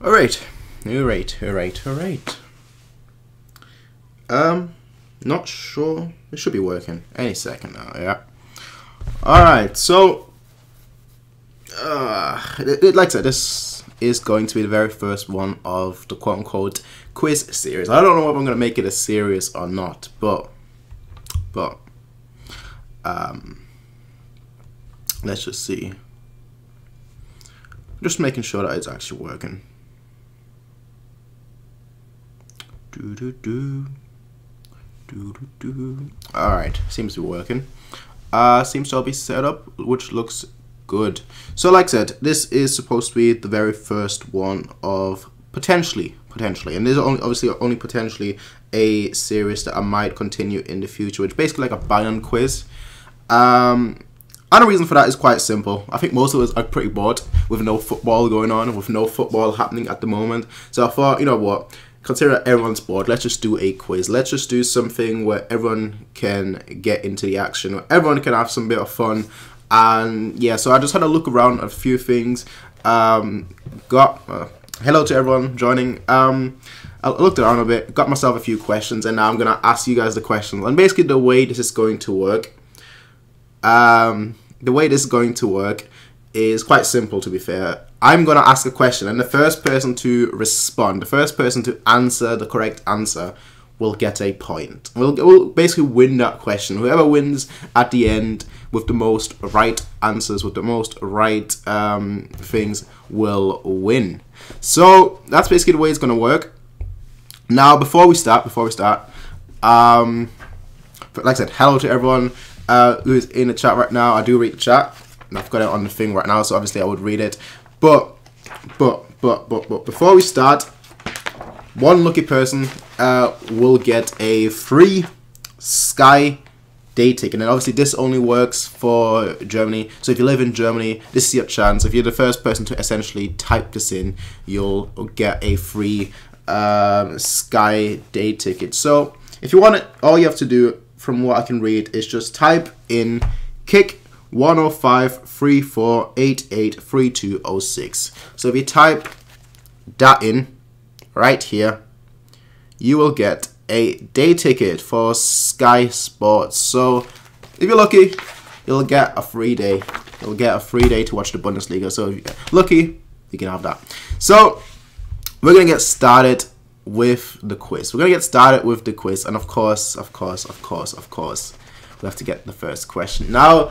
Alright. Not sure. It should be working any second now, yeah. Alright, so like I said, this is going to be the very first one of the quote-unquote quiz series. I don't know if I'm going to make it a series or not, but let's just see. Just making sure that it's actually working. Alright, seems to be working. Seems to all be set up, which looks good. So like I said, this is supposed to be the very first one of potentially, and this is obviously only potentially a series that I might continue in the future, which is basically like a Bayern quiz. And the reason for that is quite simple. I think most of us are pretty bored with no football going on, with no football happening at the moment. So I thought, you know what, consider everyone's bored, let's just do a quiz. Let's just do something where everyone can get into the action, where everyone can have some bit of fun. And yeah, so I just had a look around at a few things. Hello to everyone joining. I looked around a bit, got myself a few questions, and now I'm gonna ask you guys the questions. And basically the way this is going to work, is quite simple, to be fair. I'm gonna ask a question, and the first person to respond, the first person to answer the correct answer will get a point. We'll basically win that question. Whoever wins at the end with the most right answers, with the most right things, will win. So that's basically the way it's gonna work. Now, before we start, like I said, hello to everyone who is in the chat right now. I do read the chat, and I've got it on the thing right now, so obviously I would read it. But before we start, one lucky person will get a free Sky day ticket, and obviously this only works for Germany. So if you live in Germany, this is your chance. If you're the first person to essentially type this in, you'll get a free Sky day ticket. So if you want it, all you have to do, from what I can read, is just type in kick 10534883206. So if you type that in right here, you will get a day ticket for Sky Sports. So if you're lucky, you'll get a free day. You'll get a free day to watch the Bundesliga. So if you're lucky, you can have that. So we're gonna get started with the quiz. And of course, we have to get the first question. Now,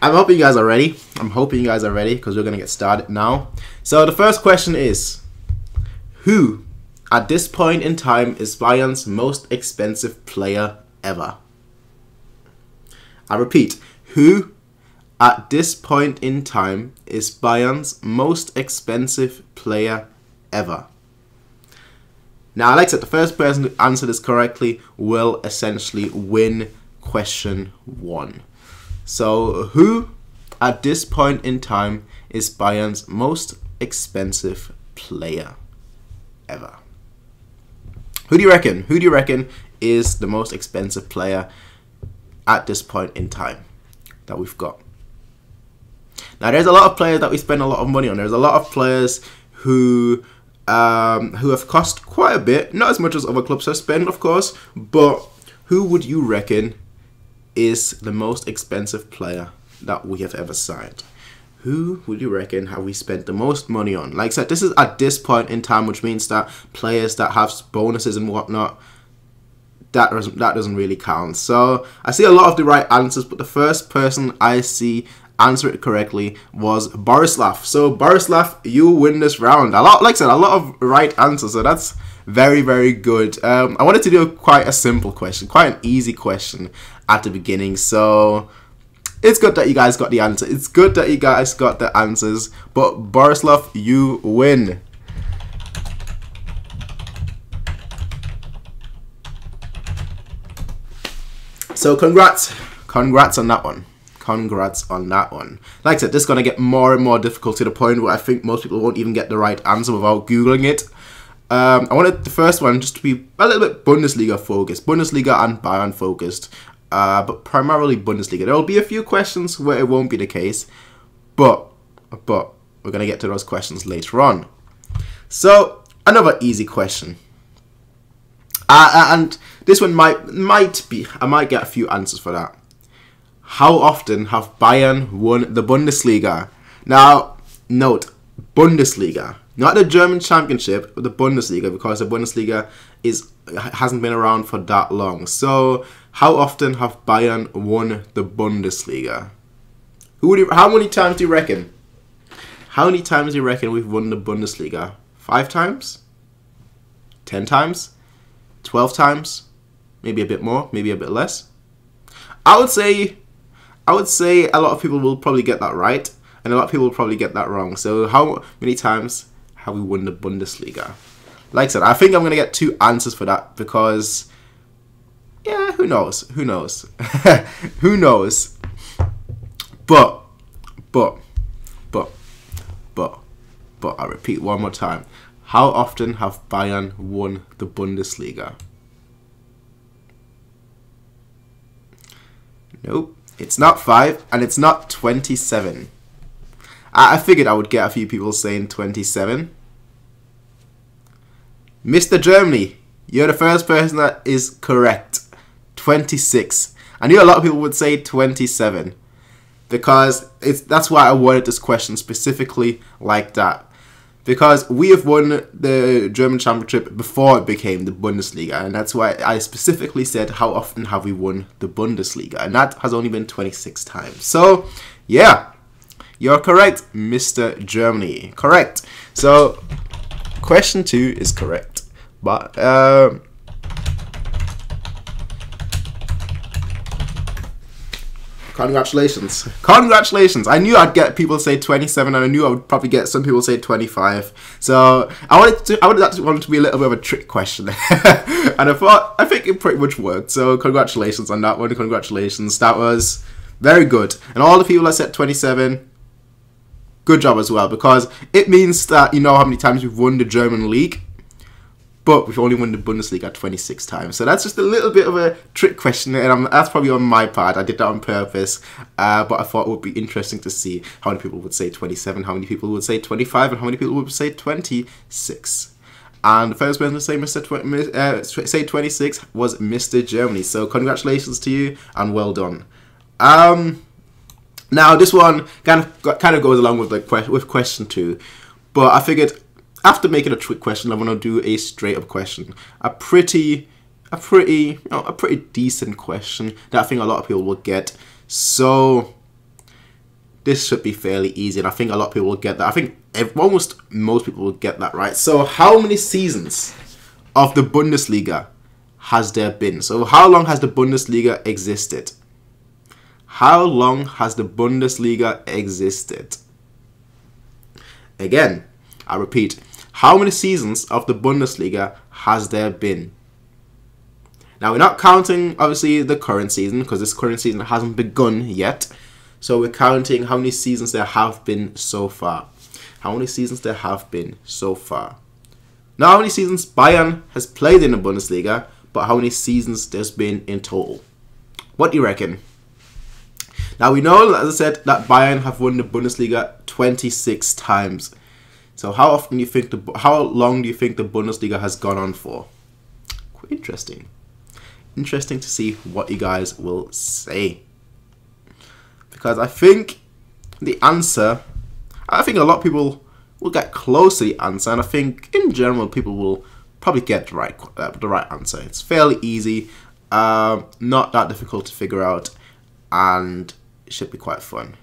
I'm hoping you guys are ready. Because we're gonna get started now. So the first question is, who at this point in time is Bayern's most expensive player ever? I repeat, who at this point in time is Bayern's most expensive player ever? Now, like I said, the first person to answer this correctly will essentially win question 1. So, who at this point in time is Bayern's most expensive player ever? Who do you reckon? Who do you reckon is the most expensive player at this point in time that we've got? Now, there's a lot of players that we spend a lot of money on. There's a lot of players who have cost quite a bit, not as much as other clubs have spent, of course, but who would you reckon is the most expensive player that we have ever signed? Who would you reckon have we spent the most money on? Like I said, this is at this point in time, which means that players that have bonuses and whatnot, that doesn't really count. So I see a lot of the right answers, but the first person I see answer it correctly was Borislav. So Borislav, you win this round. Like I said, a lot of right answers, so that's very, very good. I wanted to do quite a simple question, quite an easy question at the beginning, so it's good that you guys got the answer. It's good that you guys got the answers, but Borislav, you win. So congrats on that one. Like I said, this is going to get more and more difficult to the point where I think most people won't even get the right answer without Googling it. I wanted the first one just to be a little bit Bundesliga focused. Bundesliga and Bayern focused. But primarily Bundesliga. There will be a few questions where it won't be the case. But we're going to get to those questions later on. So another easy question. And this one might be, I might get a few answers for that. How often have Bayern won the Bundesliga? Now, note, Bundesliga. Not the German Championship, but the Bundesliga, because the Bundesliga hasn't been around for that long. So, how often have Bayern won the Bundesliga? How many times do you reckon? How many times do you reckon we've won the Bundesliga? 5 times? 10 times? 12 times? Maybe a bit more, maybe a bit less. I would say a lot of people will probably get that right, and a lot of people will probably get that wrong. So how many times have we won the Bundesliga? Like I said, I think I'm going to get 2 answers for that because, yeah, who knows? Who knows? Who knows? But, I repeat one more time. How often have Bayern won the Bundesliga? Nope, it's not 5 and it's not 27. I figured I would get a few people saying 27. Mr. Germany, you're the first person that is correct. 26. I knew a lot of people would say 27 because that's why I worded this question specifically like that. Because we have won the German Championship before it became the Bundesliga, and that's why I specifically said how often have we won the Bundesliga, and that has only been 26 times. So, yeah, you're correct, Mr. Germany. Correct. So, question 2 is correct, but congratulations. Congratulations. I knew I'd get people say 27 and I knew I would probably get some people say 25. So I wanted to be a little bit of a trick question. And I think it pretty much worked. So congratulations on that one. Congratulations. That was very good. And all the people that said 27, good job as well, because it means that you know how many times we've won the German league. But we've only won the Bundesliga 26 times. So that's just a little bit of a trick question. And that's probably on my part. I did that on purpose. But I thought it would be interesting to see how many people would say 27, how many people would say 25, and how many people would say 26. And the first person to say say 26 was Mr. Germany. So congratulations to you and well done. Now this one kind of goes along with question 2. But I figured, after making a trick question, I'm gonna do a straight up question, a pretty decent question that I think a lot of people will get. So this should be fairly easy, and I think a lot of people will get that. I think almost most people will get that right. So how many seasons of the Bundesliga has there been? So how long has the Bundesliga existed? How long has the Bundesliga existed? Again, I repeat. How many seasons of the Bundesliga has there been? Now, we're not counting, obviously, the current season, because this current season hasn't begun yet. So we're counting how many seasons there have been so far. How many seasons there have been so far. Not how many seasons Bayern has played in the Bundesliga, but how many seasons there's been in total. What do you reckon? Now, we know, as I said, that Bayern have won the Bundesliga 26 times. So how long do you think the Bundesliga has gone on for? Quite interesting. Interesting to see what you guys will say. Because I think the answer, I think a lot of people will get close to the answer, and I think in general people will probably get the right answer. It's fairly easy, not that difficult to figure out, and it should be quite fun.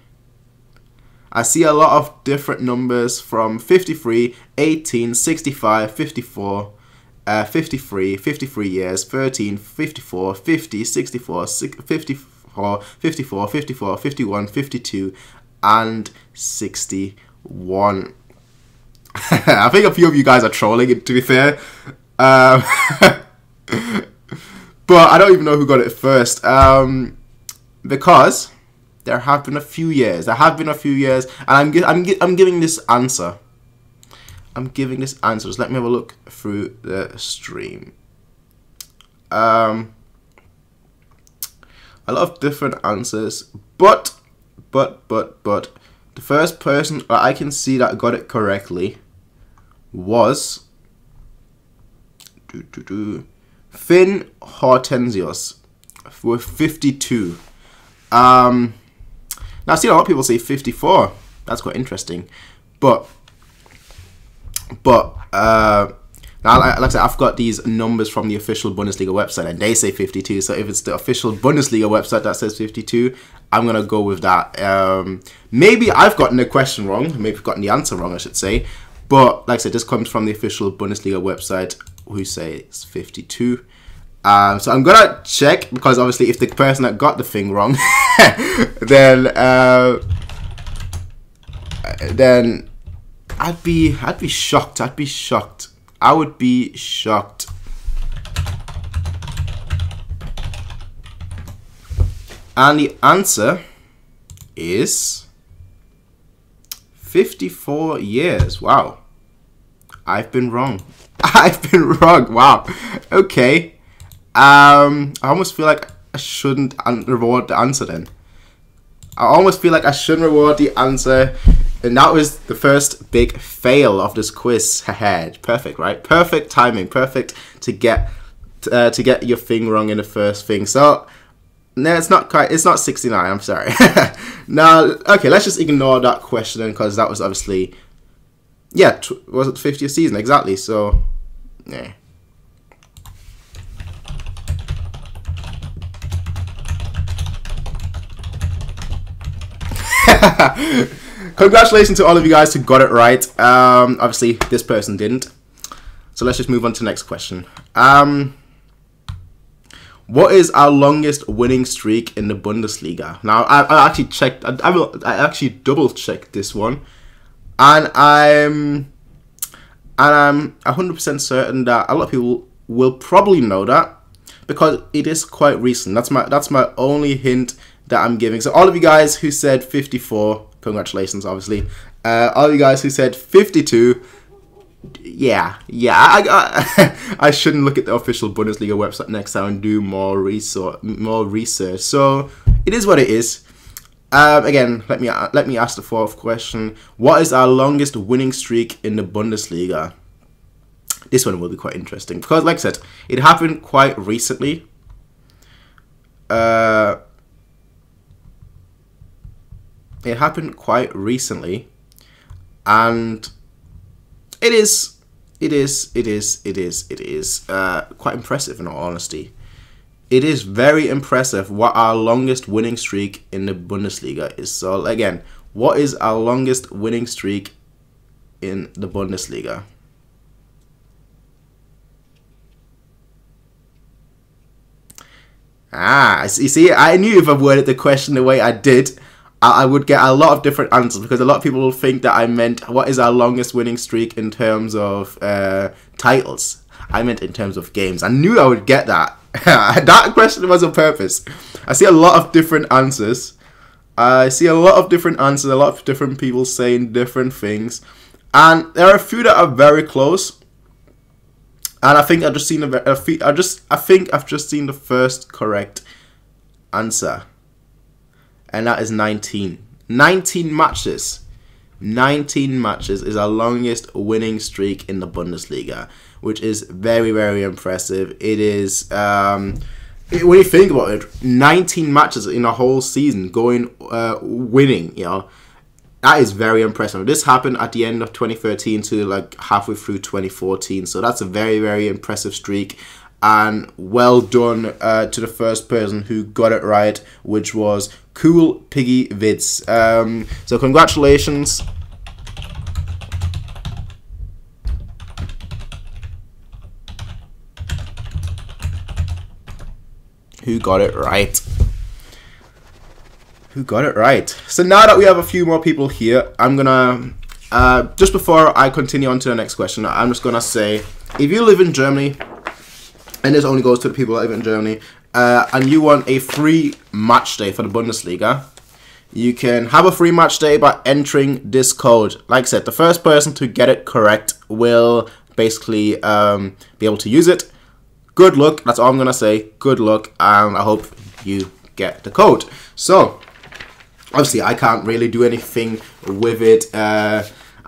I see a lot of different numbers from 53, 18, 65, 54, 53, 53 years, 13, 54, 50, 64, 54, 54, 54, 51, 52, and 61. I think a few of you guys are trolling, to be fair. But I don't even know who got it first. Because there have been a few years. And I'm giving this answer. Just let me have a look through the stream. A lot of different answers, but the first person I can see that got it correctly was Finn Hortensius with 52. Now I've seen a lot of people say 54. That's quite interesting, but now, like I said, I've got these numbers from the official Bundesliga website, and they say 52. So if it's the official Bundesliga website that says 52, I'm gonna go with that. Maybe I've gotten the question wrong. Maybe I've gotten the answer wrong, I should say. But like I said, this comes from the official Bundesliga website, who say it's 52. So I'm gonna check, because obviously, if the person that got the thing wrong, then I'd be shocked. I'd be shocked. I would be shocked. And the answer is 54 years. Wow. I've been wrong. I've been wrong. Wow. Okay. I almost feel like I shouldn't reward the answer then. I almost feel like I shouldn't reward the answer. And that was the first big fail of this quiz. Perfect, right? Perfect timing. Perfect to get your thing wrong in the first thing. So no, it's not quite. It's not 69. I'm sorry. Now, okay, let's just ignore that question then, because that was obviously, yeah, was it the 50th season exactly? So yeah. Congratulations to all of you guys who got it right. Obviously, this person didn't. So let's just move on to the next question. What is our longest winning streak in the Bundesliga? Now, I actually checked. I actually double checked this one, and I'm 100% certain that a lot of people will probably know that, because it is quite recent. That's my only hint that I'm giving. So all of you guys who said 54, congratulations, obviously. All of you guys who said 52, yeah, I shouldn't look at the official Bundesliga website next time and do more research. So it is what it is. Again, let me ask the fourth question. What is our longest winning streak in the Bundesliga? This one will be quite interesting, because, like I said, it happened quite recently. It happened quite recently, and it is quite impressive, in all honesty. It is very impressive what our longest winning streak in the Bundesliga is. So again, what is our longest winning streak in the Bundesliga? You see, I knew if I worded the question the way I did, I would get a lot of different answers, because a lot of people will think that I meant what is our longest winning streak in terms of titles. I meant in terms of games. I knew I would get that. That question was on purpose. I see a lot of different answers. A lot of different people saying different things, and there are a few that are very close. And I think I've just seen I've just seen the first correct answer. And that is 19. 19 matches. 19 matches is our longest winning streak in the Bundesliga, which is very, very impressive. It is, when you think about it, 19 matches in a whole season going winning, you know, that is very impressive. This happened at the end of 2013 to like halfway through 2014. So that's a very, very impressive streak. And well done to the first person who got it right, which was Cool Piggy Vids. So congratulations. Who got it right? Who got it right? So now that we have a few more people here, I'm gonna just before I continue on to the next question, I'm just gonna say, if you live in Germany, and this only goes to the people that live in Germany, and you want a free match day for the Bundesliga, you can have a free match day by entering this code. Like I said, the first person to get it correct will basically be able to use it. Good luck. That's all I'm going to say. Good luck, and I hope you get the code. So, obviously, I can't really do anything with it.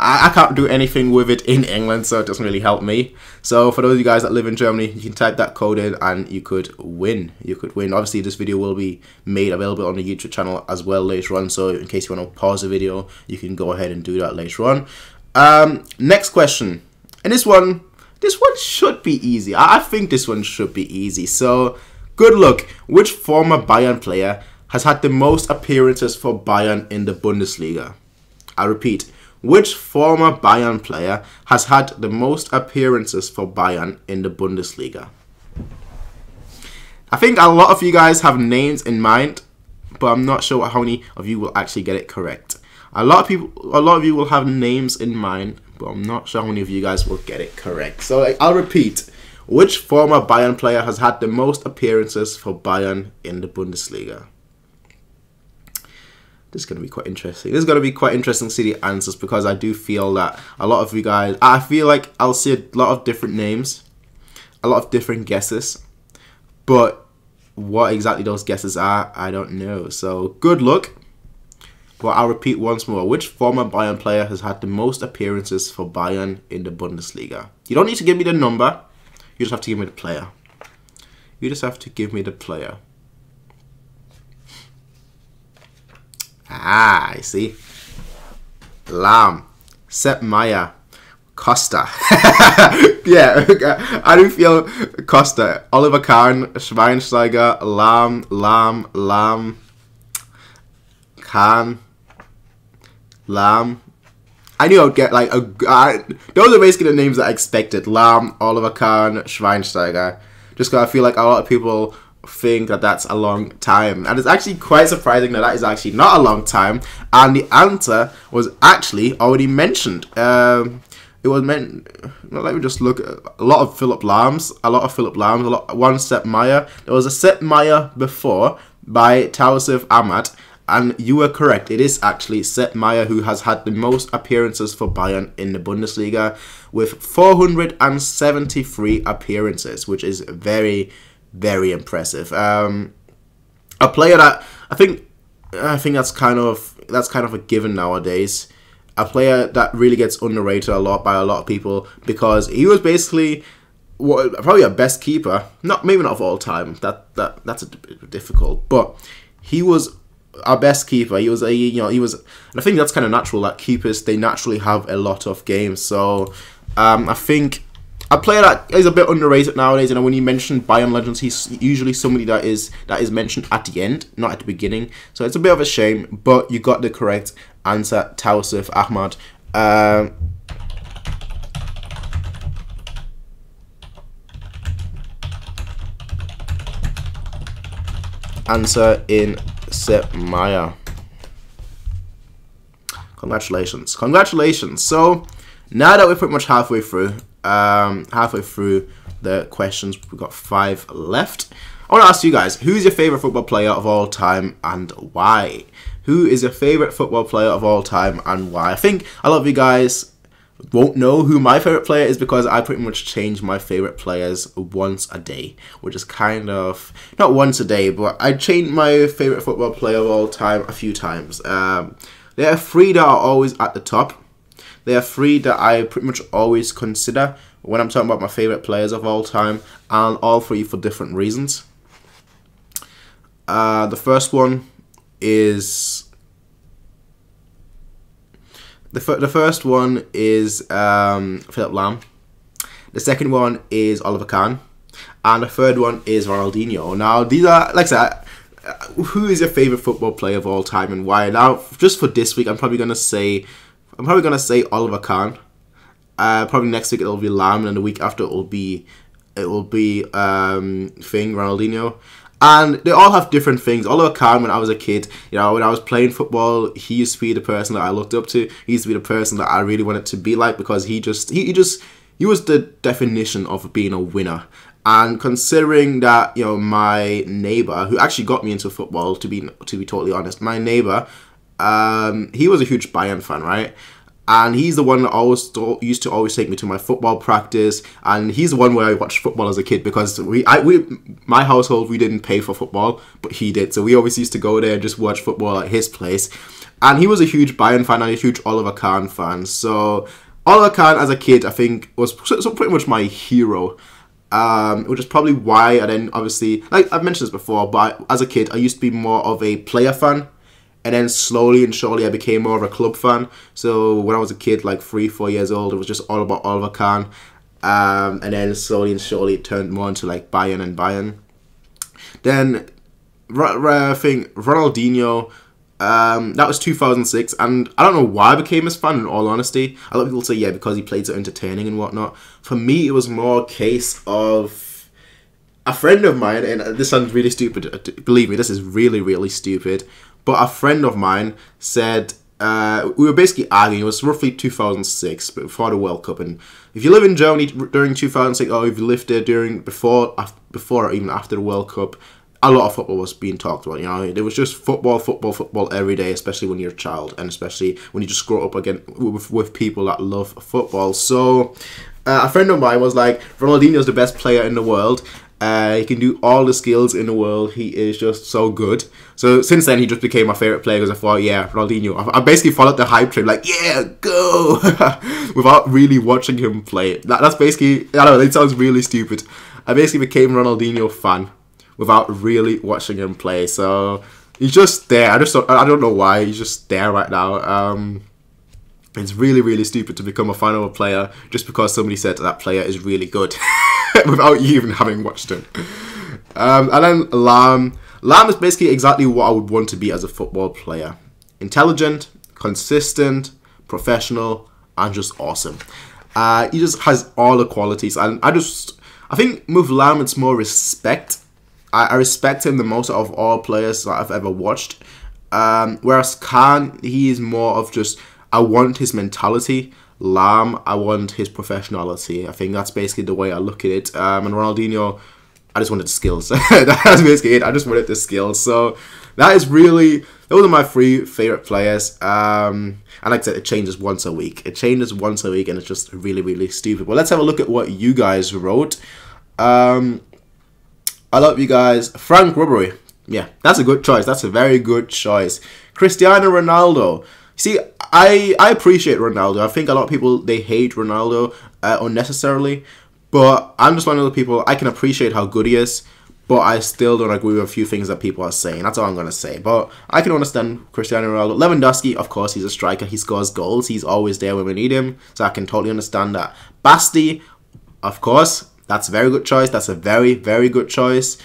I can't do anything with it in England, so it doesn't really help me. So for those of you guys that live in Germany, you can type that code in and you could win. You could win. Obviously, this video will be made available on the YouTube channel as well later on. So in case you want to pause the video, you can go ahead and do that later on. Next question. And this one should be easy. I think this one should be easy. So good luck. Which former Bayern player has had the most appearances for Bayern in the Bundesliga? I repeat, which former Bayern player has had the most appearances for Bayern in the Bundesliga? I think a lot of you guys have names in mind, but I'm not sure how many of you will actually get it correct. A lot of you will have names in mind, but I'm not sure how many of you guys will get it correct. So I'll repeat. Which former Bayern player has had the most appearances for Bayern in the Bundesliga? This is going to be quite interesting. This is going to be quite interesting to see the answers, because I do feel that a lot of you guys, I feel like I'll see a lot of different names, a lot of different guesses, but what exactly those guesses are, I don't know. So good luck. But I'll repeat once more. Which former Bayern player has had the most appearances for Bayern in the Bundesliga? You don't need to give me the number. You just have to give me the player. You just have to give me the player. Ah, I see. Lahm, Sepp Maier, Costa. Yeah, I do feel Costa. Oliver Kahn, Schweinsteiger, Lahm, Kahn, Lahm. I knew I would get like those are basically the names that I expected. Lahm, Oliver Kahn, Schweinsteiger. Just because I feel like a lot of people think that that's a long time, and it's actually quite surprising that that is actually not a long time, and the answer was actually already mentioned. It was meant. Let me just look at a lot of Philipp Lahms, one Sepp Maier. There was a Sepp Maier before by Tausif Ahmad, and you were correct. It is actually Sepp Maier who has had the most appearances for Bayern in the Bundesliga, with 473 appearances, which is very, very impressive. A player that I think that's kind of a given nowadays. A player that really gets underrated a lot by a lot of people, because he was basically probably a best keeper. Maybe not of all time. That's a bit difficult, but he was our best keeper. He was and I think that's kind of natural that keepers, they naturally have a lot of games. So I think a player that is a bit underrated nowadays, and when you mention Bayern legends, he's usually somebody that is mentioned at the end, not at the beginning. So it's a bit of a shame, but you got the correct answer, Tausif Ahmad. Answer in Sepp Maier. Congratulations. So now that we're pretty much halfway through the questions, we've got 5 left. I want to ask you guys, who's your favorite football player of all time and why? Who is your favorite football player of all time and why? I think a lot of you guys won't know who my favorite player is, because I pretty much change my favorite players once a day, which is kind of not once a day, but I change my favorite football player of all time a few times. There are 3 that are always at the top. There are 3 that I pretty much always consider when I'm talking about my favorite players of all time, and all 3 for different reasons. The first one is the first one is Philipp Lahm. The second one is Oliver Kahn, and the third one is Ronaldinho. Now these are, like I said, who is your favorite football player of all time and why? Now, just for this week, I'm probably gonna say Oliver Kahn. Probably next week it'll be Lahm, and the week after it will be Ronaldinho. And they all have different things. Oliver Kahn, when I was a kid, when I was playing football, he used to be the person that I looked up to. He used to be the person that I really wanted to be like, because he was the definition of being a winner. And considering that, my neighbor, who actually got me into football, to be totally honest, my neighbor, he was a huge Bayern fan, right? And he's the one that used to always take me to my football practice. And he's the one where I watched football as a kid, because my household, we didn't pay for football, but he did. So we always used to go there and just watch football at his place. And he was a huge Bayern fan and a huge Oliver Kahn fan. So Oliver Kahn as a kid, I think, was pretty much my hero. Which is probably why I then obviously, like I've mentioned this before, but as a kid, I used to be more of a player fan. And then slowly and surely I became more of a club fan. So when I was a kid, like 3-4 years old, it was just all about Oliver Kahn. And then slowly and surely it turned more into like Bayern and Bayern. Then I think Ronaldinho, that was 2006. And I don't know why I became his fan, in all honesty. A lot of people say, yeah, because he played so entertaining and whatnot. For me, it was more a case of a friend of mine, and this sounds really stupid. Believe me, this is really, really stupid. But a friend of mine said, we were basically arguing, it was roughly 2006, but before the World Cup. And if you live in Germany during 2006, or if you lived there before or even after the World Cup, a lot of football was being talked about. You know, there was just football every day, especially when you're a child, and especially when you just grow up again with people that love football. So a friend of mine was like, Ronaldinho's the best player in the world. He can do all the skills in the world. He is just so good. So since then, he just became my favorite player, because I thought, yeah, Ronaldinho. I basically followed the hype train, like, yeah, go, without really watching him play. That's basically, I don't know, it sounds really stupid. I basically became a Ronaldinho fan without really watching him play. So he's just there. I don't know why. He's just there right now. It's really, really stupid to become a fan of a player just because somebody said that player is really good. Without you even having watched him. And then Lahm. Lahm is basically exactly what I would want to be as a football player. Intelligent, consistent, professional, and just awesome. He just has all the qualities. And I think with Lahm, it's more respect. I respect him the most out of all players that I've ever watched. Whereas Kahn, he is more of just, I want his mentality. Lahm, I want his professionality. I think that's basically the way I look at it. And Ronaldinho, I just wanted the skills. That's basically it. I just wanted the skills. So those are my 3 favorite players. And like I said, it changes once a week. It changes once a week, and it's just really, really stupid. But let's have a look at what you guys wrote. I love you guys. Frank Ribery. Yeah, that's a good choice. That's a very good choice. Cristiano Ronaldo. See, I appreciate Ronaldo. I think a lot of people, they hate Ronaldo unnecessarily. But I'm just one of the people, I can appreciate how good he is. But I still don't agree with a few things that people are saying. That's all I'm going to say. But I can understand Cristiano Ronaldo. Lewandowski, of course, he's a striker. He scores goals. He's always there when we need him. So I can totally understand that. Basti, of course, that's a very good choice. That's a very, very good choice.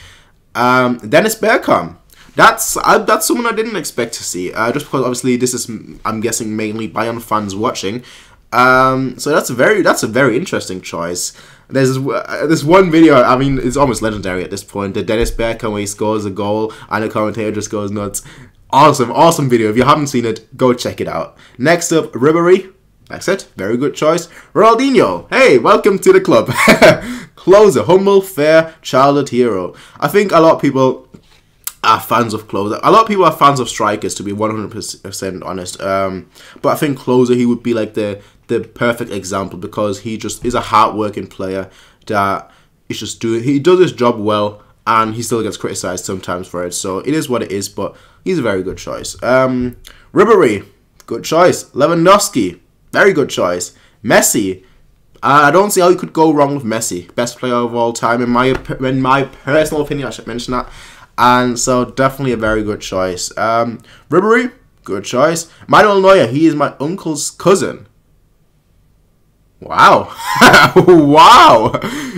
Dennis Bergkamp. That's someone I didn't expect to see. Just because obviously this is, I'm guessing, mainly Bayern fans watching. So that's a very interesting choice. There's this one video, I mean, it's almost legendary at this point. The Dennis Bergkamp where he scores a goal and the commentator just goes nuts. Awesome video. If you haven't seen it, go check it out. Next up, Ribery. That's it. Very good choice. Ronaldinho. Hey, welcome to the club. Closer, humble, fair, childhood hero. I think a lot of people are fans of Closer. A lot of people are fans of strikers, to be 100% honest. But I think Closer, he would be like the perfect example, because he just is a hard-working player that is just he does his job well, and he still gets criticized sometimes for it. So it is what it is, but he's a very good choice. Ribery, good choice. Lewandowski, very good choice. Messi, I don't see how you could go wrong with Messi. Best player of all time, in my personal opinion. I should mention that. And so definitely a very good choice. Ribery, good choice. Manuel Neuer, he is my uncle's cousin. Wow. Wow.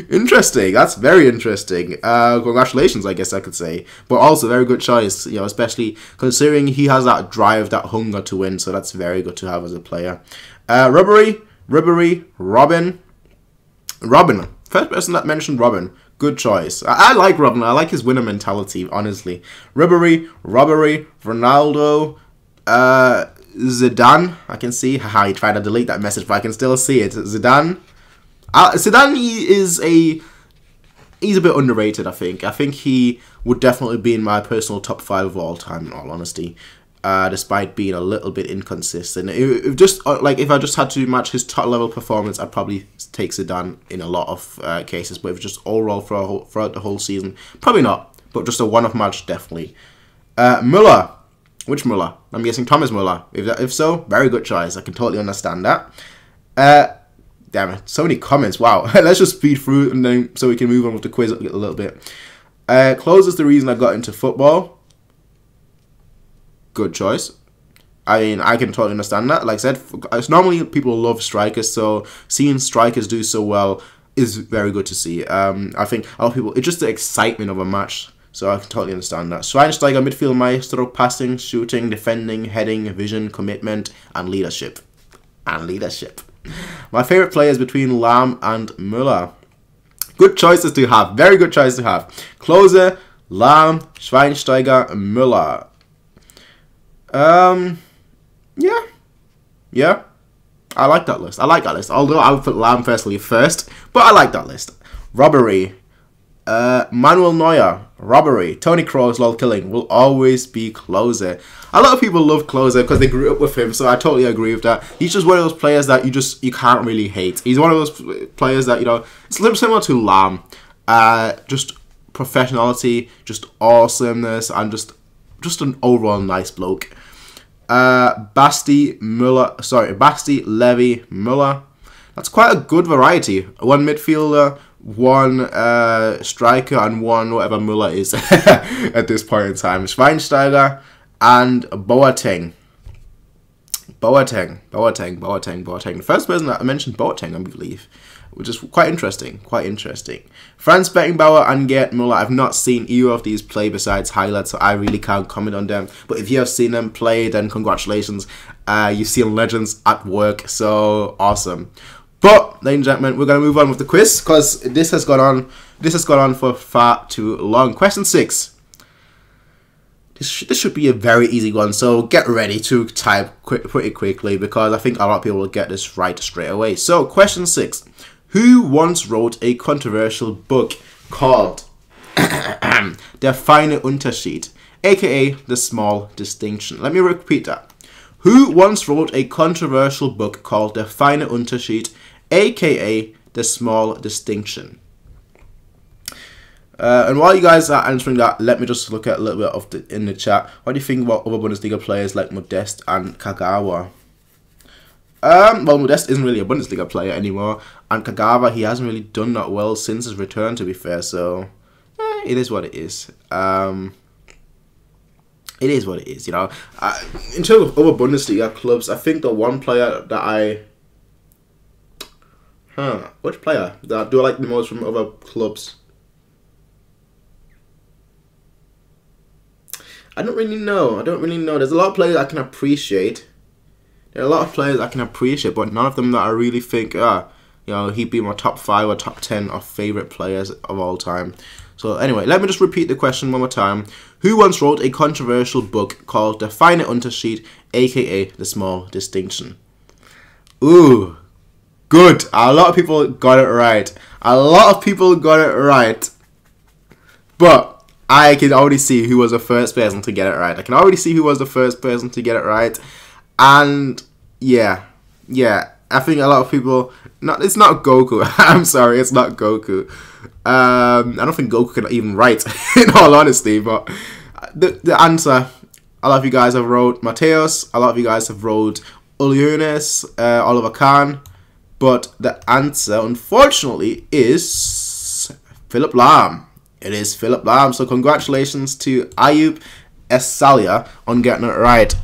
Interesting. That's very interesting. Congratulations, I guess I could say. But also very good choice, you know, especially considering he has that drive, that hunger to win. So that's very good to have as a player. Ribery, Robin. First person that mentioned Robin. Good choice. I like Robin. I like his winner mentality, honestly. Ribery, Ronaldo, Zidane. I can see. Haha, he tried to delete that message, but I can still see it. Zidane. Zidane, he's a bit underrated, I think. I think he would definitely be in my personal top 5 of all time, in all honesty. despite being a little bit inconsistent. If just if I just had to match his top level performance, I'd probably take Zidane in a lot of cases. But if it's just overall throughout the whole season, probably not. But just a one-off match, definitely. Müller. Which Müller? I'm guessing Thomas Müller. If so, very good choice. I can totally understand that. Damn it, so many comments. Wow. Let's just speed through and then so we can move on with the quiz a little bit. Klose is the reason I got into football. Good choice. I mean, I can totally understand that. Like I said, it's normally people love strikers, so seeing strikers do so well is very good to see. I think a lot of people, it's just the excitement of a match, so I can totally understand that. Schweinsteiger, midfield maestro, passing, shooting, defending, heading, vision, commitment, and leadership. My favorite players between Lahm and Müller. Good choices to have. Very good choices to have. Klose, Lahm, Schweinsteiger, Müller. Yeah. I like that list. Although I would put Lahm personally first, but I like that list. Robbery. Manuel Neuer. Robbery. Tony Kroos, lol killing. Will always be Klose. A lot of people love Klose because they grew up with him, so I totally agree with that. He's just one of those players that you can't really hate. He's one of those players that, it's a little similar to Lahm. Just professionality, just awesomeness, and just an overall nice bloke. Basti, Levy, Müller. That's quite a good variety. One midfielder, one striker, and one whatever Müller is at this point in time. Schweinsteiger and Boateng. Boateng. The first person that I mentioned Boateng, I believe, which is quite interesting. Franz Beckenbauer and Gerd Müller. I've not seen either of these play besides highlights, so I really can't comment on them. But if you have seen them play, then congratulations. You've seen legends at work, so awesome. But, ladies and gentlemen, we're going to move on with the quiz because this has gone on for far too long. Question 6. This should be a very easy one, so get ready to type pretty quickly because I think a lot of people will get this right straight away. So, question 6. Who once wrote a controversial book called Der feine Unterschied, aka The Small Distinction? Let me repeat that. Who once wrote a controversial book called Der feine Unterschied, aka The Small Distinction? And while you guys are answering that, let me just look at a little bit of in the chat. What do you think about other Bundesliga players like Modest and Kagawa? Well, Modest isn't really a Bundesliga player anymore, and Kagawa, he hasn't really done that well since his return, to be fair, so it is what it is. It is what it is, In terms of other Bundesliga clubs, I think the one player that which player that do I like the most from other clubs? I don't really know. There's a lot of players I can appreciate. There are a lot of players I can appreciate, but none of them that I really think, he'd be my top 5 or top 10 of favourite players of all time. So anyway, let me just repeat the question one more time. Who once wrote a controversial book called Der feine Unterschied, aka The Small Distinction? Ooh, good. A lot of people got it right. But I can already see who was the first person to get it right. And yeah, I think a lot of people. It's not Goku. I'm sorry, it's not Goku. I don't think Goku can even write, in all honesty. But the answer, a lot of you guys have wrote Mateos. A lot of you guys have wrote Ulyones, Oliver Kahn. But the answer, unfortunately, is Philipp Lahm. It is Philipp Lahm. So congratulations to Ayub Essalia on getting it right.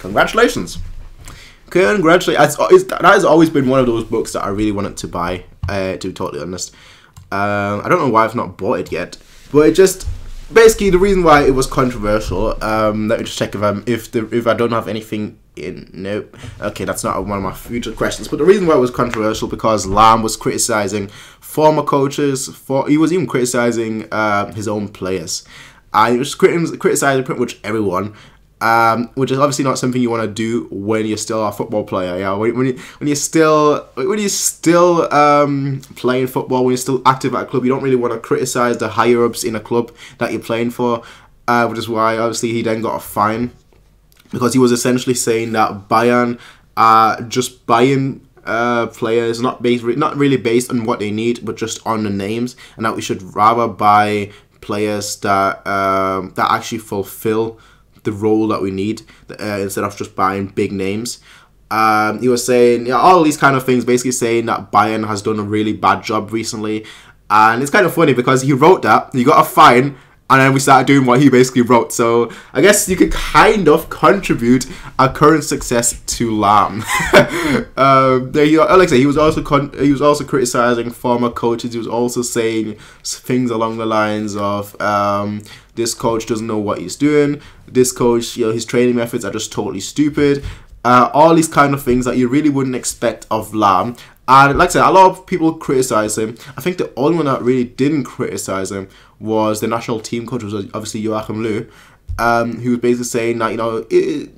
Congratulations. That has always been one of those books that I really wanted to buy, to be totally honest. I don't know why I've not bought it yet, but it just basically the reason why it was controversial. Let me just check if I don't have anything in. Nope. Okay, that's not one of my future questions. But the reason why it was controversial because Lahm was criticizing former coaches. He was even criticizing his own players. He was criticizing pretty much everyone. which is obviously not something you want to do when you're still a football player. Yeah, when you're still playing football, when you're still active at a club, you don't really want to criticize the higher ups in a club that you're playing for, which is why obviously he then got a fine, because he was essentially saying that Bayern are just buying players, not really based on what they need, but just on the names, and that we should rather buy players that actually fulfill the role that we need, instead of just buying big names. He was saying all these kind of things, basically saying that Bayern has done a really bad job recently. And it's kind of funny because he wrote that, he got a fine, and then we started doing what he basically wrote. So I guess you could kind of contribute our current success to Lahm. Like I say, he was also criticizing former coaches. He was also saying things along the lines of this coach doesn't know what he's doing. This coach, his training methods are just totally stupid. All these kind of things that you really wouldn't expect of Lahm. And like I said, a lot of people criticize him. I think the only one that really didn't criticize him was the national team coach, was obviously Joachim Löw, who was basically saying that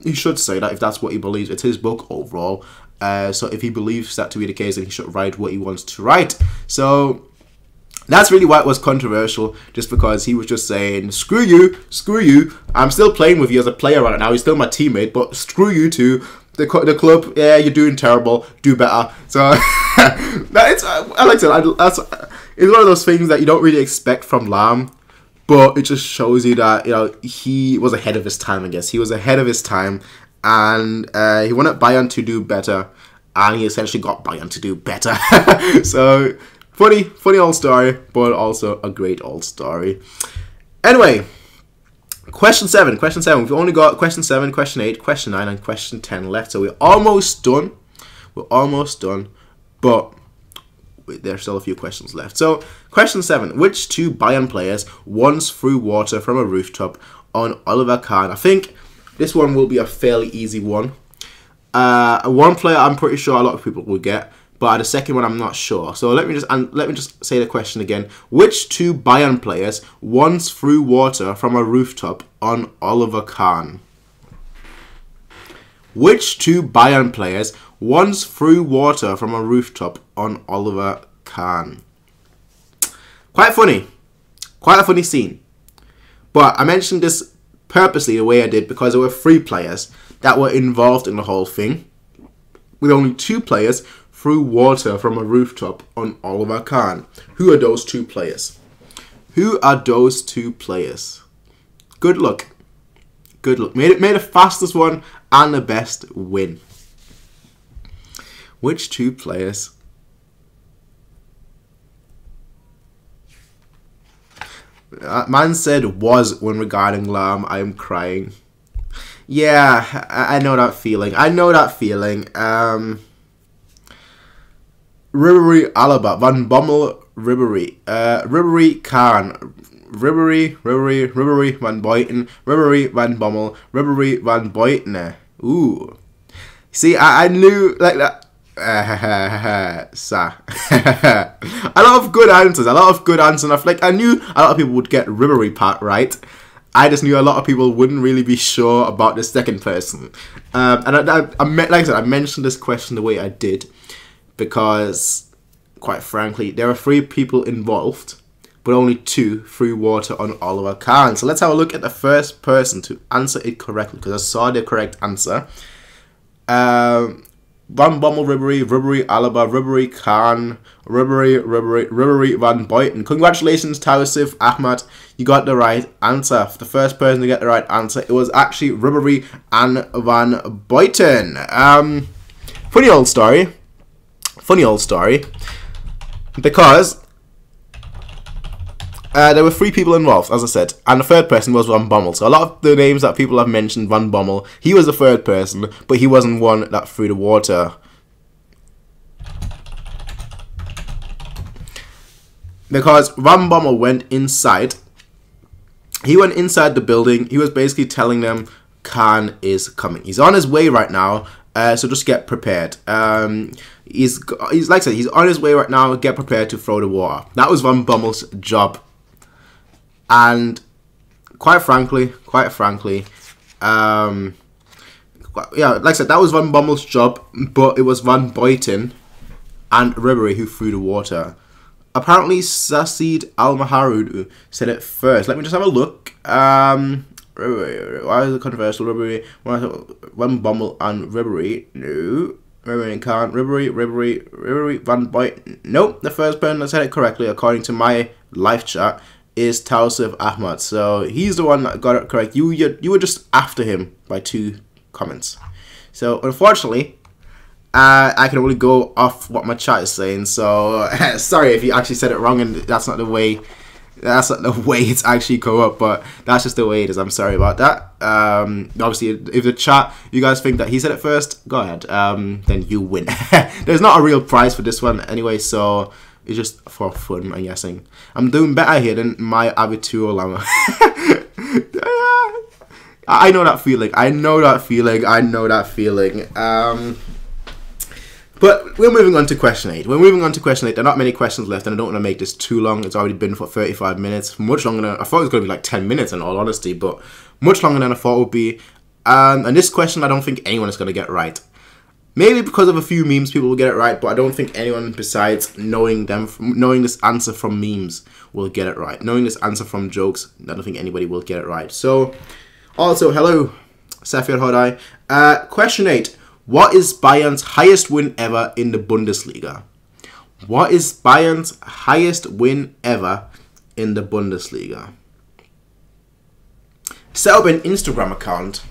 he should say that if that's what he believes. It's his book overall. So if he believes that to be the case, then he should write what he wants to write. So that's really why it was controversial, just because he was just saying, screw you, I'm still playing with you as a player right now, you're still my teammate, but screw you too, the club, yeah, you're doing terrible, do better. So, it's one of those things that you don't really expect from Lahm, but it just shows you that, he was ahead of his time, I guess. He was ahead of his time, and he wanted Bayern to do better, and he essentially got Bayern to do better. So, funny old story, but also a great old story. Anyway, question 7. We've only got question 7, question 8, question 9, and question 10 left. So we're almost done. But there's still a few questions left. So question 7. Which two Bayern players once threw water from a rooftop on Oliver Kahn? I think this one will be a fairly easy one. One player I'm pretty sure a lot of people will get, but the second one I'm not sure. So let me just say the question again. Which two Bayern players once threw water from a rooftop on Oliver Kahn? Which two Bayern players once threw water from a rooftop on Oliver Kahn? Quite funny. Quite a funny scene. But I mentioned this purposely the way I did because there were 3 players that were involved in the whole thing, with only 2 players threw water from a rooftop on Oliver Kahn. Who are those 2 players? Who are those 2 players? Good luck. Good luck. May the fastest one and the best win. Which 2 players? Man said was when regarding Lahm. I am crying. Yeah, I know that feeling. Ribéry, Alaba, Van Bommel, Ribéry, Ribéry, Kahn, Ribéry, Van Buiten, Ribéry, Van Bommel, Ribéry, Van Buiten. Ooh. See, I knew, like that. A lot of good answers. I knew a lot of people would get Ribéry part right. I just knew a lot of people wouldn't really be sure about the second person. And like I said, I mentioned this question the way I did, because, quite frankly, there are 3 people involved, but only 2 threw water on Oliver Kahn. So let's have a look at the first person to answer it correctly, because I saw the correct answer. Van Bommel, Ribéry, Alaba, Ribéry, Kahn, Ribéry, Van Buiten. Congratulations, Tausif Ahmad. You got the right answer. The first person to get the right answer, it was actually Ribéry and Van Buiten. Funny old story, because there were 3 people involved, as I said, and the third person was Van Bommel. So a lot of the names that people have mentioned, Van Bommel, he was the third person, but he wasn't one that threw the water. Because Van Bommel went inside. He went inside the building. He was basically telling them Kahn is coming. He's on his way right now. So just get prepared. He's like I said, he's on his way right now. Get prepared to throw the water. That was Van Bommel's job. And quite frankly, Yeah, like I said, that was Van Bommel's job, but it was Van Buiten and Ribery who threw the water. Apparently, Sassid Al-Maharoud said it first. Let me just have a look. Why is it controversial? Ribery, Van Bommel and Ribery. No. Ribery and Khan. Ribery, Van Buiten. Nope, the first person that said it correctly, according to my live chat, is Tausif Ahmad. So he's the one that got it correct. You were just after him by 2 comments. So unfortunately, I can only go off what my chat is saying. So sorry if you actually said it wrong, and that's not the way it's actually go up. But that's just the way it is. I'm sorry about that. Obviously, if the chat, you guys think that he said it first, go ahead. Then you win. There's not a real prize for this one anyway, so it's just for fun, I'm guessing. I'm doing better here than my Abitur Lama. I know that feeling. But we're moving on to question 8. There are not many questions left, and I don't want to make this too long. It's already been for 35 minutes. Much longer than I thought it was going to be, like 10 minutes in all honesty, but much longer than I thought it would be. And this question, I don't think anyone is going to get right. Maybe because of a few memes, people will get it right, but I don't think anyone besides knowing this answer from memes will get it right. Knowing this answer from jokes, I don't think anybody will get it right. So, also, hello, Safir Hodai. Question 8. What is Bayern's highest win ever in the Bundesliga? What is Bayern's highest win ever in the Bundesliga? Set up an Instagram account.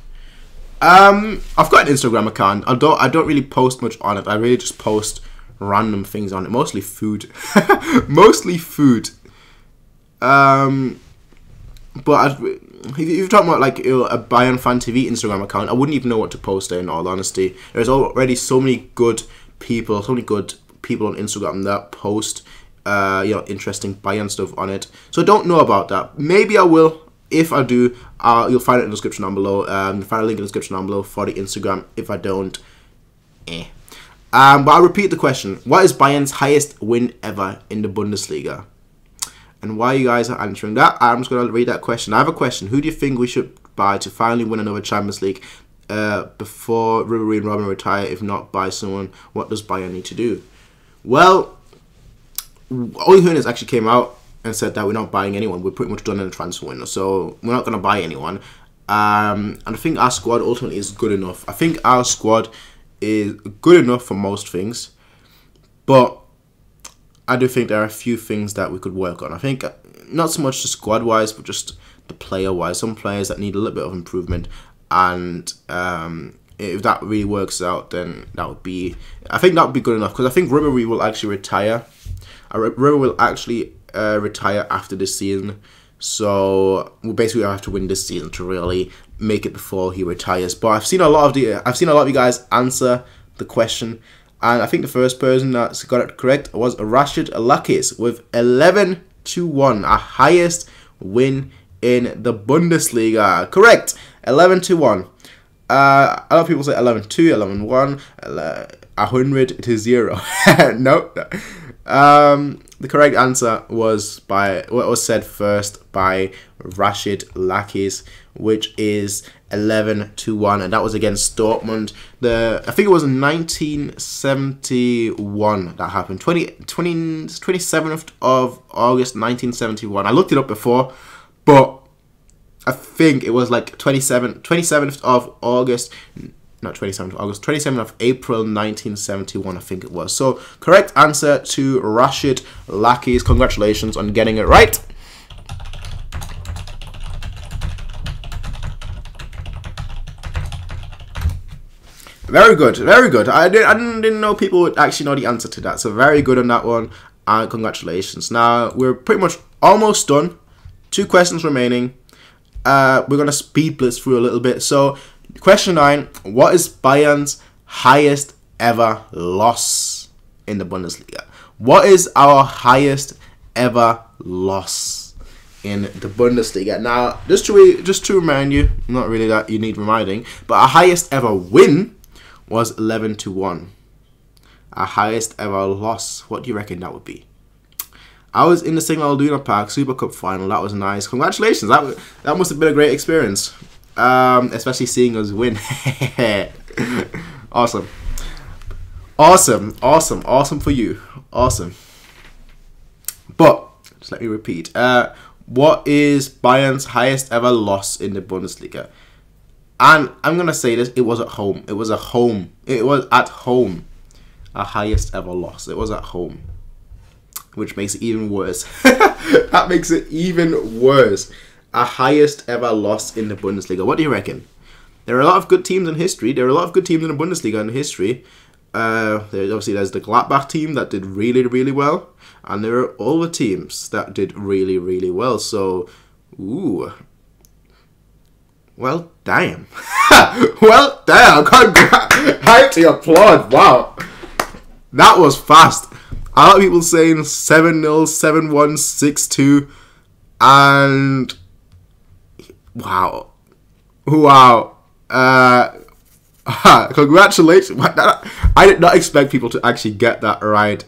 I've got an Instagram account. Although I don't really post much on it. I really just post random things on it. Mostly food. Mostly food. But if you're talking about like a Bayern Fan TV Instagram account, I wouldn't even know what to post there, in all honesty. There's already so many good people on Instagram that post interesting Bayern stuff on it. So I don't know about that. Maybe I will. If I do, you'll find it in the description down below. You'll find a link in the description down below for the Instagram. If I don't, But I'll repeat the question. What is Bayern's highest win ever in the Bundesliga? And while you guys are answering that, I'm just going to read that question. I have a question. Who do you think we should buy to finally win another Champions League before Ribery and Robben retire? If not, buy someone. What does Bayern need to do? Well, Ole Hoeneß actually came out and said that we're not buying anyone. We're pretty much done in the transfer window, so we're not going to buy anyone. And I think our squad ultimately is good enough. I think our squad is good enough for most things, but I do think there are a few things that we could work on. I think not so much the squad-wise, but just the player-wise. Some players that need a little bit of improvement, and if that really works out, then I think that would be good enough, because I think Ribery will actually retire. Ribery will actually retire after this season, so we'll basically have to win this season to really make it before he retires. But I've seen a lot of you guys answer the question, and I think the first person that got it correct was Rashid Lakis with 11-1, our highest win in the Bundesliga. Correct, 11-1. A lot of people say 11-2, 11-1, 100-0. Nope. The correct answer was said first by Rashid Lakis, which is 11-1, and that was against Dortmund. I think it was in 1971 that happened. 27th of August 1971. I looked it up before, but I think it was like 27th of August. Not 27th of August, 27th of April 1971, I think it was. So, correct answer to Rashid Lakis. Congratulations on getting it right. Very good, very good. I didn't know people would actually know the answer to that. So, very good on that one, and congratulations. Now, we're pretty much almost done. 2 questions remaining. We're going to speed blitz through a little bit. So, question 9, what is Bayern's highest ever loss in the Bundesliga? What is our highest ever loss in the Bundesliga? Now, just to remind you, not really that you need reminding, but our highest ever win was 11-1. Our highest ever loss, what do you reckon that would be? I was in the Signal Iduna Park Super Cup final. That was nice. Congratulations. That must have been a great experience. especially seeing us win. Awesome. Awesome for you. Awesome. But just let me repeat. What is Bayern's highest ever loss in the Bundesliga? And I'm gonna say this: it was at home. It was at home. It was at home. Our highest ever loss. It was at home, which makes it even worse. That makes it even worse. Our highest ever loss in the Bundesliga. What do you reckon? There are a lot of good teams in history. There are a lot of good teams in the Bundesliga in history. There's the Gladbach team that did really, really well, and there are all the teams that did really, really well. So, ooh, well, damn, well, damn. I have to applaud. Wow, that was fast. A lot of people saying 7-0, 7-1, 6-2, and wow. Congratulations. I did not expect people to actually get that right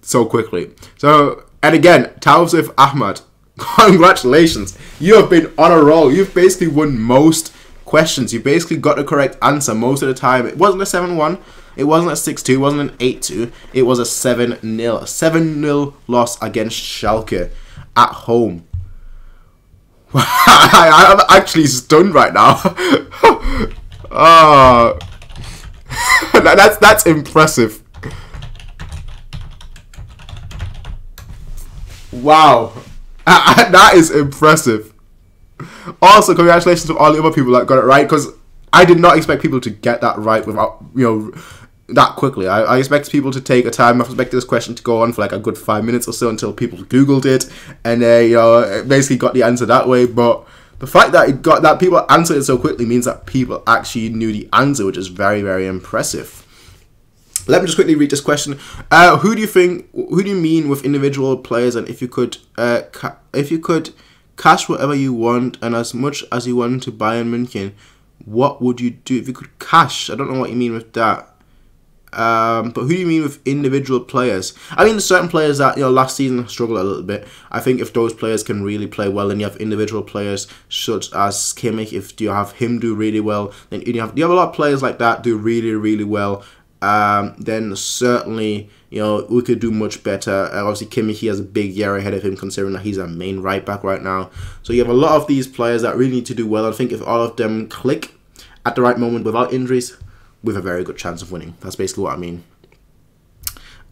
so quickly. So, and again, Taufif Ahmad, congratulations. You have been on a roll. You've basically won most questions. You basically got the correct answer most of the time. It wasn't a 7-1. It wasn't a 6-2. It wasn't an 8-2. It was a 7-0. A 7-0 loss against Schalke at home. I'm actually stunned right now. Oh, that's impressive. Wow, that is impressive. Also, congratulations to all the other people that got it right, because I did not expect people to get that right without, that quickly. I expect people to take a time. I expected this question to go on for like a good 5 minutes or so until people Googled it and they, basically got the answer that way. But the fact that people answered it so quickly means that people actually knew the answer, which is very, very impressive. Let me just quickly read this question. Who do you mean with individual players? And if you could cash whatever you want and as much as you want to Bayern Munich, what would you do if you could cash? I don't know what you mean with that. But who do you mean with individual players? I mean, there's certain players that last season struggled a little bit. I think if those players can really play well, then you have individual players such as Kimmich. If you have him do really well, then you have a lot of players like that do really, really well. Then certainly we could do much better. Obviously, Kimmich, he has a big year ahead of him, considering that he's a main right back right now. So you have a lot of these players that really need to do well. I think if all of them click at the right moment without injuries, with a very good chance of winning. That's basically what I mean.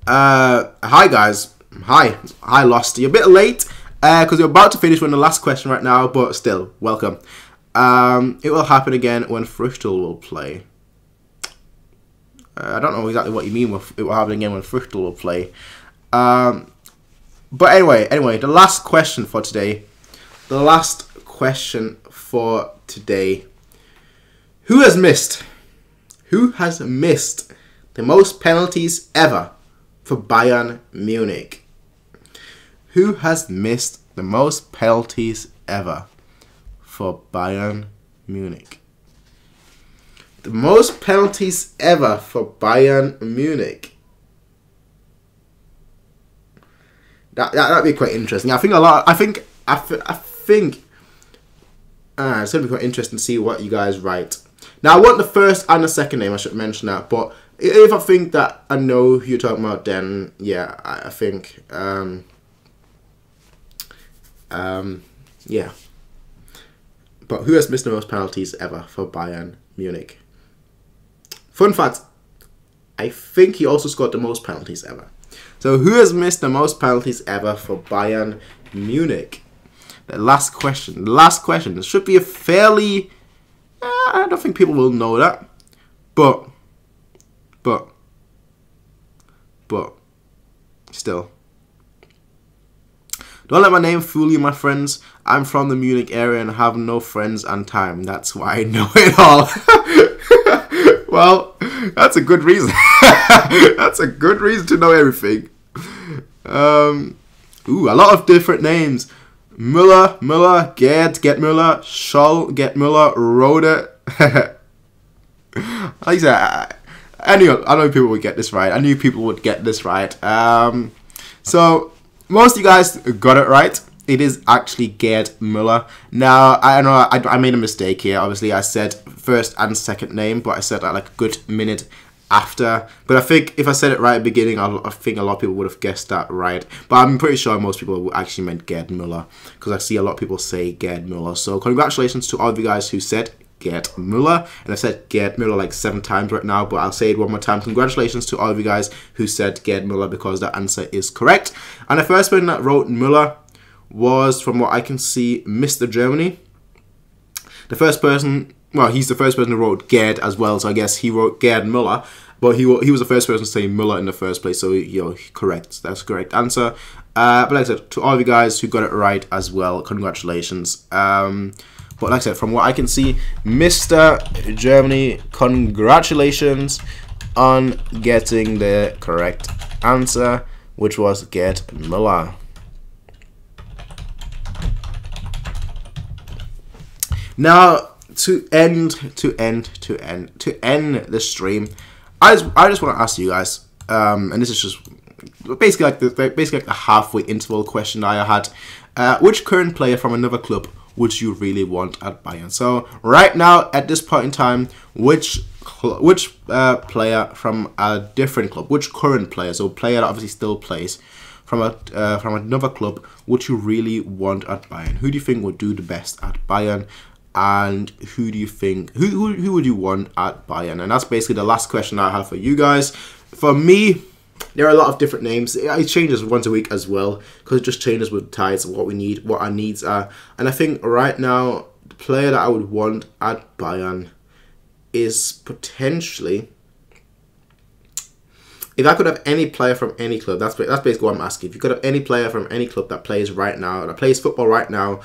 Hi guys. Hi Lost. You're a bit late because you're about to finish with the last question right now, but still, welcome. It will happen again when Früchtel will play. I don't know exactly what you mean with it will happen again when Früchtel will play. But anyway, the last question for today. Who has missed the most penalties ever for Bayern Munich? Who has missed the most penalties ever for Bayern Munich? The most penalties ever for Bayern Munich. That'd be quite interesting. I think it's gonna be quite interesting to see what you guys write. Now, I want the first and the second name. I should mention that. But if I think that I know who you're talking about, then yeah, I think yeah. But who has missed the most penalties ever for Bayern Munich? Fun fact: I think he also scored the most penalties ever. So who has missed the most penalties ever for Bayern Munich? The last question. This should be a fairly... I don't think people will know that. But still. Don't let my name fool you, my friends. I'm from the Munich area and have no friends and time. That's why I know it all. Well, that's a good reason. That's a good reason to know everything. A lot of different names. Müller, Gerd, Müller, Scholl, Müller, Rode. Like I said, I know people would get this right. I knew people would get this right. So most of you guys got it right. it is actually Gerd Müller. Now, I know I made a mistake here. Obviously, I said first and second name, but I said that like a good minute after. But I think if I said it right at the beginning, I think a lot of people would have guessed that right. But I'm pretty sure most people actually meant Gerd Müller, because I see a lot of people say Gerd Müller. So congratulations to all of you guys who said Gerd Müller, and I've said Gerd Müller like 7 times right now, but I'll say it one more time. Congratulations to all of you guys who said Gerd Müller, because that answer is correct. And the first person that wrote Müller was, from what I can see, Mr. Germany. The first person, well, he's the first person who wrote Gerd as well, so I guess he wrote Gerd Müller, but he was the first person to say Müller in the first place, so you're correct. That's the correct answer. But like I said, to all of you guys who got it right as well, congratulations. But like I said, from what I can see, Mr. Germany, congratulations on getting the correct answer, which was Gerd Müller. Now, to end the stream, I just want to ask you guys, and this is just basically like the halfway interval question that I had. Which current player from another club would you really want at Bayern? So right now, at this point in time, which player from a different club, which current player, so a player that obviously still plays from another club, would you really want at Bayern? Who do you think would do the best at Bayern? And who do you think, who would you want at Bayern? And that's basically the last question I have for you guys. For me, there are a lot of different names. It changes once a week as well, because it just changes with ties of what we need, what our needs are. And I think right now, the player that I would want at Bayern is potentially, if I could have any player from any club, that's basically what I'm asking. If you could have any player from any club that plays right now, that plays football right now,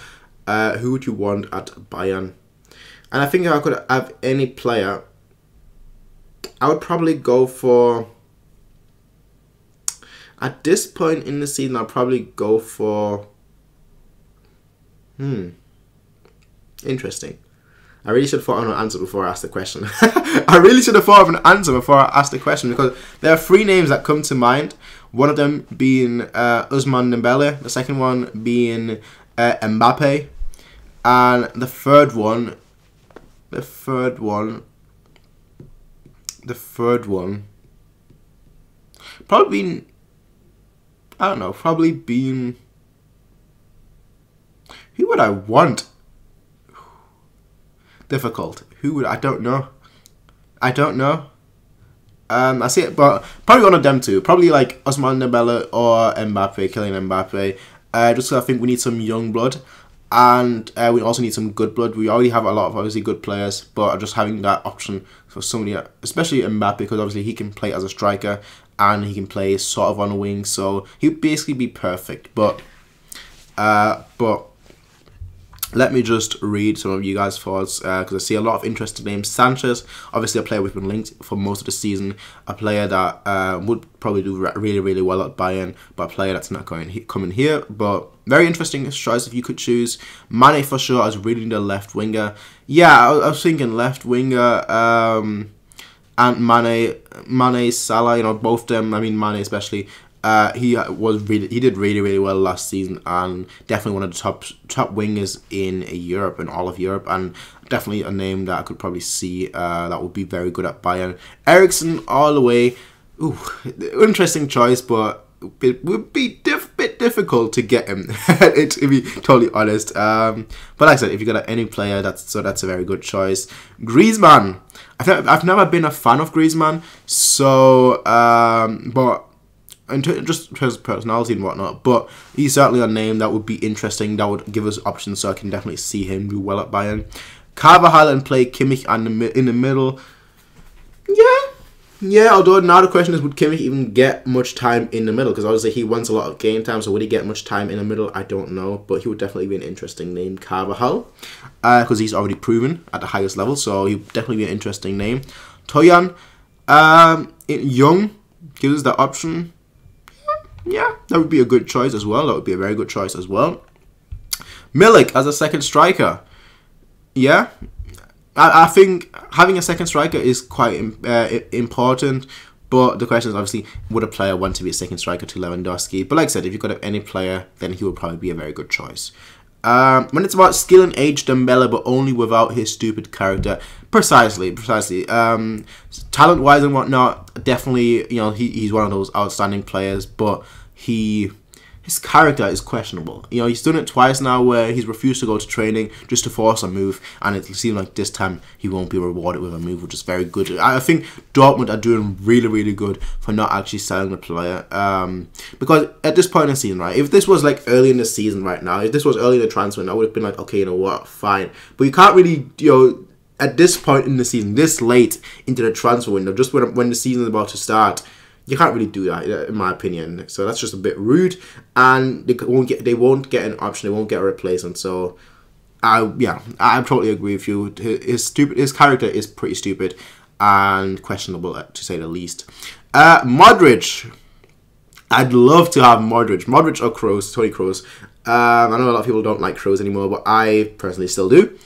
who would you want at Bayern? And I think if I could have any player, I would probably go for, at this point in the season, I'll probably go for, interesting. I really should have thought of an answer before I asked the question. I really should have thought of an answer before I asked the question, because there are 3 names that come to mind. One of them being Ousmane Dembele, the second one being Mbappe, and the third one probably being, I don't know, probably being, who would I want? Difficult. Who would, I don't know. I see it, but probably one of them two. Probably like Ousmane Dembele or Mbappe, Kylian Mbappe. Just because I think we need some young blood, and we also need some good blood. We already have a lot of obviously good players, but just having that option for somebody, especially Mbappe, because obviously he can play as a striker and he can play sort of on a wing, so he'd basically be perfect. But let me just read some of you guys' thoughts, because I see a lot of interesting names. Sanchez, obviously a player we've been linked for most of the season, a player that would probably do really, really well at Bayern, but a player that's not coming here. But very interesting choice if you could choose. Mane for sure as really the left winger. Yeah, I was thinking left winger, and Mane, Salah, you know, both of them. I mean, Mane especially. He did really well last season, and definitely one of the top wingers in Europe and all of Europe, and definitely a name that I could probably see that would be very good at Bayern. Ericsson all the way. Ooh, interesting choice, but it would be bit difficult to get him, to be totally honest. But like I said, if you got any player, that's a very good choice. Griezmann. I've never been a fan of Griezmann, so but. And just in terms of personality and whatnot, but he's certainly a name that would be interesting, that would give us options, so I can definitely see him do well at Bayern. Carvajal and play Kimmich in the middle. Yeah, although now the question is, would Kimmich even get much time in the middle? Because obviously he wants a lot of game time, so would he get much time in the middle? I don't know, but he would definitely be an interesting name, Carvajal, because he's already proven at the highest level, so he would definitely be an interesting name. Toyan, Young, gives us that option. Yeah, that would be a good choice as well. That would be a very good choice as well. Milik as a second striker. Yeah, I think having a second striker is quite important. But the question is obviously, would a player want to be a second striker to Lewandowski? But like I said, if you could have any player, then he would probably be a very good choice. When it's about skill and age, Dembele, but only without his stupid character. Precisely. Talent-wise and whatnot, definitely, you know, he's one of those outstanding players, but his character is questionable. You know, he's done it twice now where he's refused to go to training just to force a move, and it seems like this time he won't be rewarded with a move, which is very good. I think Dortmund are doing really, really good for not actually selling the player. Because at this point in the season, right, if this was like early in the season right now, if this was early in the transfer, I would have been like, okay, you know what, fine. But you can't really, you know, at this point in the season, this late into the transfer window, just when the season is about to start, you can't really do that, in my opinion. So that's just a bit rude, and they won't get an option, they won't get a replacement. So, I totally agree with you. His character is pretty stupid and questionable, to say the least. Modric. I'd love to have Modric or Kroos, Toni Kroos. I know a lot of people don't like Kroos anymore, but I personally still do.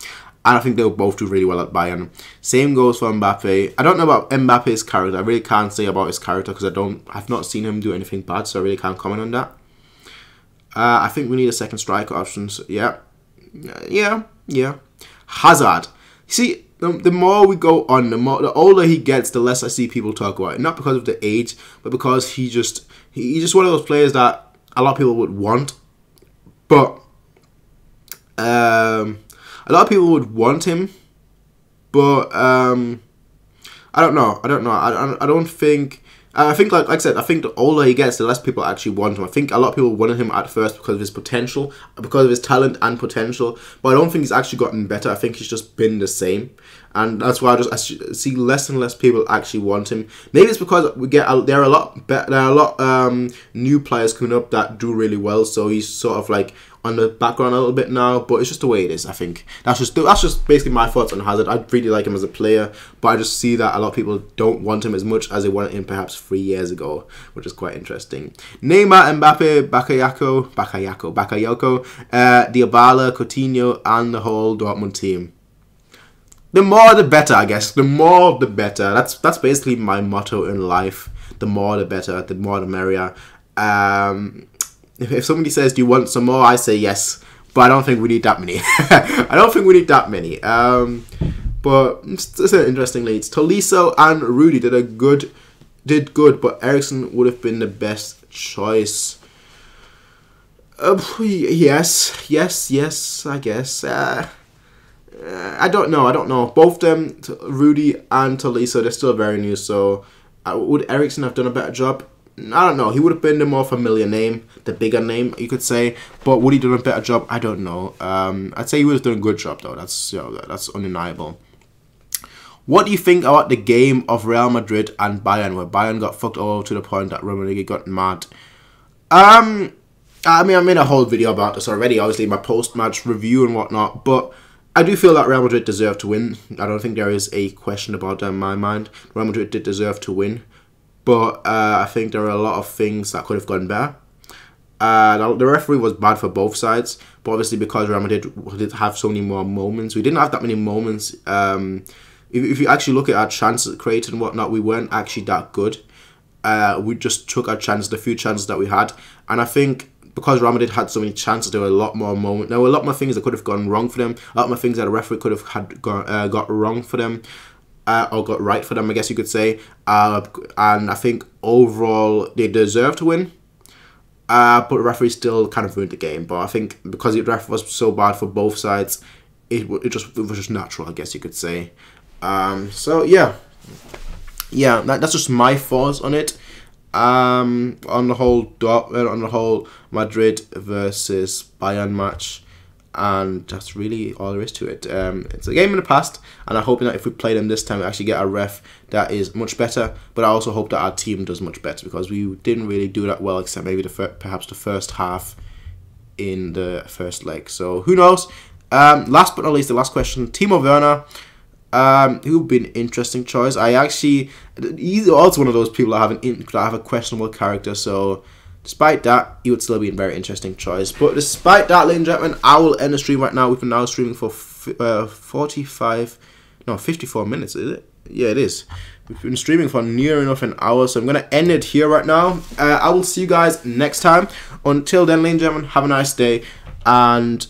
And I think they'll both do really well at Bayern. Same goes for Mbappe. I don't know about Mbappe's character. I really can't say about his character because I've not seen him do anything bad, so I really can't comment on that. I think we need a second striker option. So yeah. Hazard. See, the more we go on, the older he gets, the less I see people talk about it. Not because of the age, but because he's just one of those players that a lot of people would want, but a lot of people would want him, but I don't know. I don't think. I think, like I said, I think the older he gets, the less people actually want him. I think a lot of people wanted him at first because of his potential, because of his talent and potential. But I don't think he's actually gotten better. I think he's just been the same, and that's why I see less and less people actually want him. Maybe it's because there are a lot new players coming up that do really well. So he's sort of like on the background a little bit now, but it's just the way it is. I think that's just basically my thoughts on Hazard. I really like him as a player, but I just see that a lot of people don't want him as much as they wanted him perhaps 3 years ago, which is quite interesting. Neymar, Mbappe, Bakayoko, Dybala, Coutinho, and the whole Dortmund team. The more the better, I guess. The more the better. That's basically my motto in life. The more the better. The more the merrier. If somebody says, do you want some more? I say yes. But I don't think we need that many. But it's an interesting leads. Tolisso and Rudy did good, but Eriksen would have been the best choice. Yes, I guess. I don't know. Both them, Rudy and Tolisso, they're still very new. So would Eriksen have done a better job? I don't know. He would have been the more familiar name, the bigger name, you could say. But would he done a better job? I don't know. I'd say he would have done a good job though. That's undeniable. What do you think about the game of Real Madrid and Bayern, where Bayern got fucked over to the point that Real Madrid got mad? I mean, I made a whole video about this already, obviously, my post-match review and whatnot, but I do feel that Real Madrid deserved to win. I don't think there is a question about that in my mind. Real Madrid did deserve to win. But I think there are a lot of things that could have gone better. The referee was bad for both sides, but obviously because Real Madrid did have so many more moments, we didn't have that many moments. If you actually look at our chances created and whatnot, we weren't actually that good. We just took our chances, the few chances that we had, and I think because Real Madrid had so many chances, there were a lot more moments. There were a lot more things that could have gone wrong for them. A lot more things that a referee could have got wrong for them. Or got right for them, I guess you could say. And I think overall they deserve to win. But the referee still kind of ruined the game. But I think because the ref was so bad for both sides, it was just natural, I guess you could say. So yeah, that's just my thoughts on it. On the whole Madrid versus Bayern match. And that's really all there is to it. It's a game in the past, and I'm hoping that if we play them this time, we actually get a ref that is much better. But I also hope that our team does much better, because we didn't really do that well, except maybe perhaps the first half in the first leg. So who knows? Last but not least, the last question: Timo Werner. Who would be an interesting choice? He's also one of those people that have a questionable character. So despite that, he would still be a very interesting choice. But despite that, ladies and gentlemen, I will end the stream right now. We've been now streaming for 54 minutes, is it? Yeah, it is. We've been streaming for near enough an hour, so I'm going to end it here right now. I will see you guys next time. Until then, ladies and gentlemen, have a nice day, and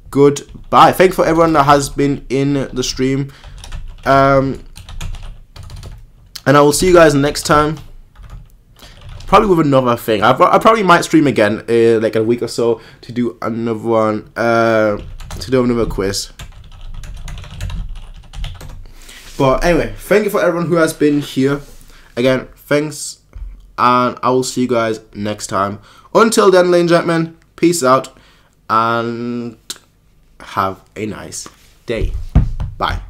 goodbye. Thank you for everyone that has been in the stream. And I will see you guys next time. Probably with another thing. I probably might stream again, like a week or so, to do another one, to do another quiz. But anyway, thank you for everyone who has been here. Again, thanks, and I will see you guys next time. Until then, ladies and gentlemen, peace out, and have a nice day. Bye.